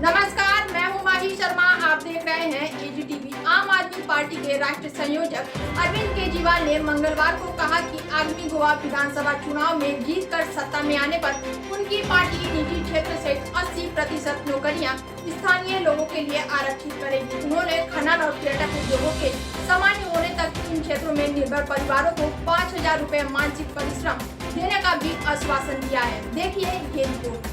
नमस्कार, मैं हूं माही शर्मा। आप देख रहे हैं एजीटीवी। आम आदमी पार्टी के राष्ट्रीय संयोजक अरविंद केजरीवाल ने मंगलवार को कहा कि आगामी गोवा विधानसभा चुनाव में जीतकर सत्ता में आने पर उनकी पार्टी निजी क्षेत्र सहित 80% नौकरियां स्थानीय लोगों के लिए आरक्षित करेगी। उन्होंने खनन और पर्यटक उद्योगों के सामान्य होने तक इन क्षेत्रों में निर्भर परिवारों को 5,000 रुपए मानसिक परिश्रम देने का भी आश्वासन दिया है। देखिए ये रिपोर्ट।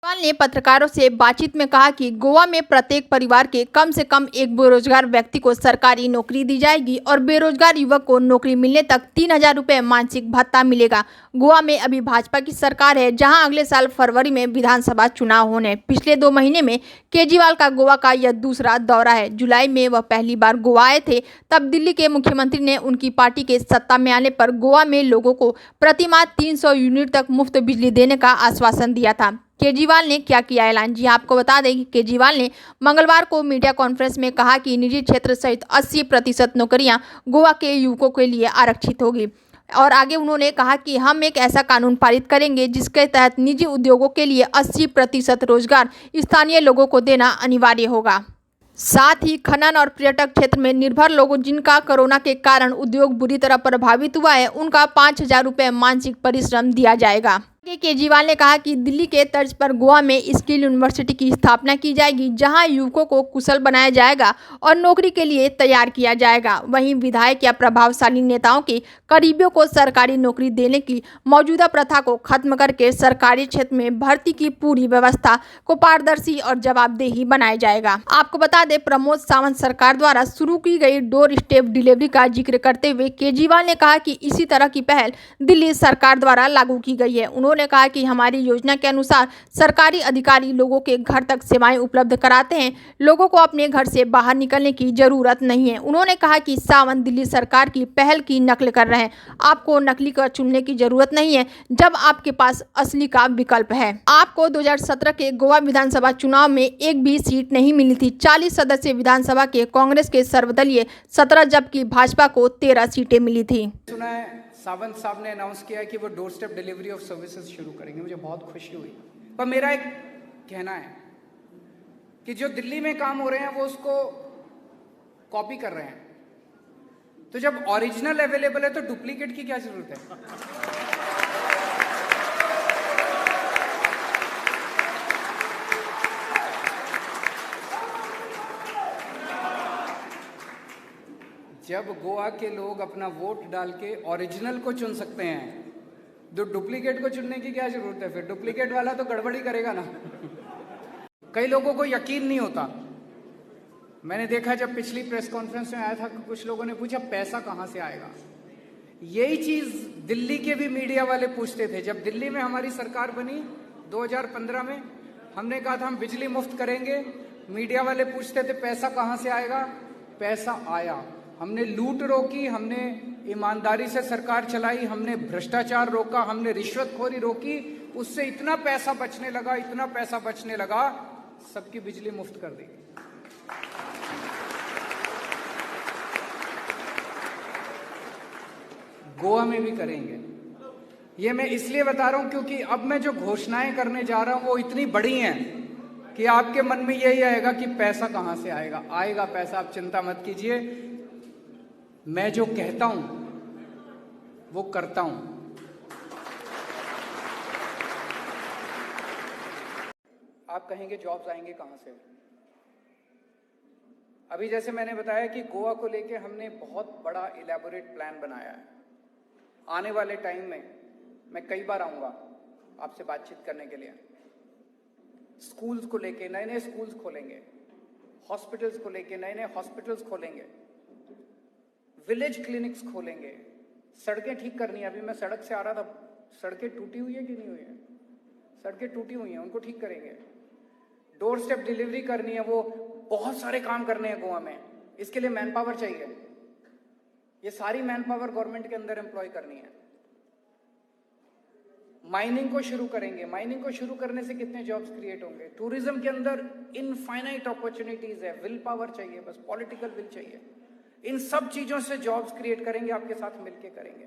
केजरीवाल ने पत्रकारों से बातचीत में कहा कि गोवा में प्रत्येक परिवार के कम से कम एक बेरोजगार व्यक्ति को सरकारी नौकरी दी जाएगी और बेरोजगार युवक को नौकरी मिलने तक 3,000 रुपए मानसिक भत्ता मिलेगा। गोवा में अभी भाजपा की सरकार है, जहां अगले साल फरवरी में विधानसभा चुनाव होने। पिछले 2 महीने में केजरीवाल का गोवा का यह दूसरा दौरा है। जुलाई में वह पहली बार गोवा आए थे, तब दिल्ली के मुख्यमंत्री ने उनकी पार्टी के सत्ता में आने पर गोवा में लोगों को प्रतिमाह 300 यूनिट तक मुफ्त बिजली देने का आश्वासन दिया था। केजरीवाल ने क्या किया ऐलान? जी आपको बता दें कि केजरीवाल ने मंगलवार को मीडिया कॉन्फ्रेंस में कहा कि निजी क्षेत्र सहित 80% नौकरियां गोवा के युवकों के लिए आरक्षित होगी। और आगे उन्होंने कहा कि हम एक ऐसा कानून पारित करेंगे जिसके तहत निजी उद्योगों के लिए 80% रोजगार स्थानीय लोगों को देना अनिवार्य होगा। साथ ही खनन और पर्यटक क्षेत्र में निर्भर लोगों जिनका कोरोना के कारण उद्योग बुरी तरह प्रभावित हुआ है, उनका 5,000 रुपए मानसिक परिश्रम दिया जाएगा। केजरीवाल ने कहा कि दिल्ली के तर्ज पर गोवा में स्किल यूनिवर्सिटी की स्थापना की जाएगी, जहां युवकों को कुशल बनाया जाएगा और नौकरी के लिए तैयार किया जाएगा। वहीं विधायक या प्रभावशाली नेताओं के करीबियों को सरकारी नौकरी देने की मौजूदा प्रथा को खत्म करके सरकारी क्षेत्र में भर्ती की पूरी व्यवस्था को पारदर्शी और जवाबदेही बनाया जाएगा। आपको बता दें, प्रमोद सावंत सरकार द्वारा शुरू की गई डोर स्टेप डिलीवरी का जिक्र करते हुए केजरीवाल ने कहा कि इसी तरह की पहल दिल्ली सरकार द्वारा लागू की गई है। उन्होंने कहा कि हमारी योजना के अनुसार सरकारी अधिकारी लोगों के घर तक सेवाएं उपलब्ध कराते हैं। लोगों को अपने घर से बाहर निकलने की जरूरत नहीं है। उन्होंने कहा कि सावंत दिल्ली सरकार की पहल की नकल कर रहे हैं। आपको नकली का चुनने की जरूरत नहीं है, जब आपके पास असली का विकल्प है। आपको 2017 के गोवा विधानसभा चुनाव में एक भी सीट नहीं मिली थी। 40 सदस्य विधानसभा के कांग्रेस के सर्वदलीय 17, जबकि भाजपा को 13 सीटें मिली थी। सावंत साहब ने अनाउंस किया है कि वो door step delivery of services शुरू करेंगे। मुझे बहुत खुशी हुई। पर मेरा एक कहना है कि जो दिल्ली में काम हो रहे हैं वो उसको कॉपी कर रहे हैं। तो जब ओरिजिनल अवेलेबल है तो डुप्लीकेट की क्या जरूरत है? जब गोवा के लोग अपना वोट डाल के ओरिजिनल को चुन सकते हैं, तो डुप्लीकेट को चुनने की क्या जरूरत है? फिर डुप्लीकेट वाला तो गड़बड़ी करेगा ना। कई लोगों को यकीन नहीं होता। मैंने देखा जब पिछली प्रेस कॉन्फ्रेंस में आया था, कुछ लोगों ने पूछा पैसा कहां से आएगा। यही चीज दिल्ली के भी मीडिया वाले पूछते थे। जब दिल्ली में हमारी सरकार बनी 2015 में, हमने कहा था हम बिजली मुफ्त करेंगे। मीडिया वाले पूछते थे पैसा कहां से आएगा। पैसा आया। हमने लूट रोकी, हमने ईमानदारी से सरकार चलाई, हमने भ्रष्टाचार रोका, हमने रिश्वतखोरी रोकी। उससे इतना पैसा बचने लगा, इतना पैसा बचने लगा, सबकी बिजली मुफ्त कर दी। गोवा में भी करेंगे। ये मैं इसलिए बता रहा हूं क्योंकि अब मैं जो घोषणाएं करने जा रहा हूं वो इतनी बड़ी हैं कि आपके मन में यही आएगा कि पैसा कहां से आएगा। आएगा पैसा, आप चिंता मत कीजिए। मैं जो कहता हूं वो करता हूं। आप कहेंगे जॉब्स आएंगे कहां से? अभी जैसे मैंने बताया कि गोवा को लेके हमने बहुत बड़ा इलेबोरेट प्लान बनाया है। आने वाले टाइम में मैं कई बार आऊंगा आपसे बातचीत करने के लिए। स्कूल्स को लेके नए नए स्कूल्स खोलेंगे, हॉस्पिटल्स को लेके नए नए हॉस्पिटल्स खोलेंगे, विलेज क्लिनिक्स खोलेंगे, सड़कें ठीक करनी है। अभी मैं सड़क से आ रहा था, सड़कें टूटी हुई है कि नहीं हुई है? सड़कें टूटी हुई हैं, उनको ठीक करेंगे। डोर स्टेप डिलीवरी करनी है, वो बहुत सारे काम करने हैं गोवा में। इसके लिए मैन पावर चाहिए। ये सारी मैन पावर गवर्नमेंट के अंदर एम्प्लॉय करनी है। माइनिंग को शुरू करेंगे। माइनिंग को शुरू करने से कितने जॉब्स क्रिएट होंगे? टूरिज्म के अंदर इनफाइनाइट अपॉर्चुनिटीज है। विल पावर चाहिए, बस पॉलिटिकल विल चाहिए। इन सब चीजों से जॉब्स क्रिएट करेंगे, आपके साथ मिलके करेंगे।